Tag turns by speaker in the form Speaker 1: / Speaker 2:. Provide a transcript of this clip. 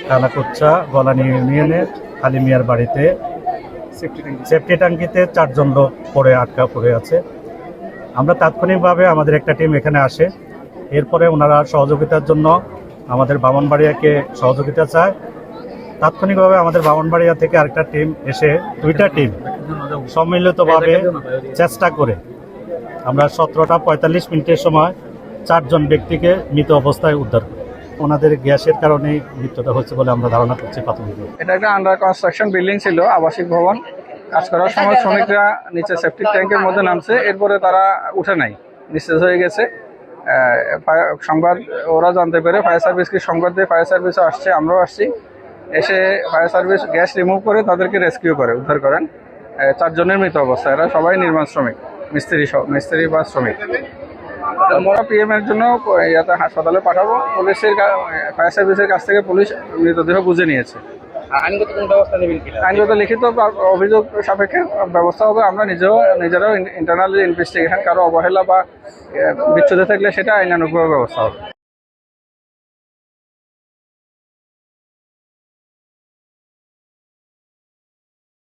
Speaker 1: কালাকুচ্চা গলানি ইউনিয়নে আলী মিয়ার বাড়িতে সেফটি ট্যাঙ্কিতে 4 জন লোক আটকা পড়ে আছে। আমরা তাৎক্ষণিকভাবে আমাদের একটা টিম এখানে আসে। এরপরে ওনারা সহযোগিতার জন্য আমাদের ব্রাহ্মণবাড়িয়াকে সহযোগিতা চায়। তাৎক্ষণিকভাবে আমাদের ব্রাহ্মণবাড়িয়া থেকে আরেকটা টিম এসে 2টা টিম সম্মিলিতভাবে চেষ্টা করে আমরা 17টা 45 মিনিটের সময় 4 জন ব্যক্তিকে মৃত অবস্থায় উদ্ধার করি। ওনাদের গ্যাসের কারণে মৃত্যুটা হচ্ছে বলে আমরা ধারণা করছি প্রাথমিকভাবে।
Speaker 2: এটা একটা আন্ডার কনস্ট্রাকশন বিল্ডিং ছিল, আবাসিক ভবন। কাজ করার সময় শ্রমিকরা নিচে সেফটি ট্যাঙ্কের মধ্যে নামছে, এরপরে তারা উঠে নাই, নিঃশেষ হয়ে গেছে। সংবাদ ওরা জানতে পেরে ফায়ার সার্ভিসকে সংবাদ দিয়ে ফায়ার সার্ভিসও আসছে, আমরাও আসছি। এসে ফায়ার সার্ভিস গ্যাস রিমুভ করে তাদেরকে রেস্কিউ করে উদ্ধার করেন। 4 জনের মৃত অবস্থা। এরা সবাই নির্মাণ শ্রমিক, মিস্ত্রি বা শ্রমিক। আমরা পিএম এর জন্য ইয়াতে হাসপাতালে পাঠাবো। ফায়ার সার্ভিসের কাছ থেকে পুলিশ মৃতদেহ বুঝে নিয়েছে।
Speaker 3: আইনগত কোন ব্যবস্থা নেবেন কিনা?
Speaker 2: আইনগত লিখিত অভিযোগ সাপেক্ষে ব্যবস্থা হবে। আমরা নিজেরাও ইন্টারনাল ইনভেস্টিগেশন, কারো অবহেলা বা বিচ্ছুদে থাকলে সেটা আইনানুগ ব্যবস্থা হবে।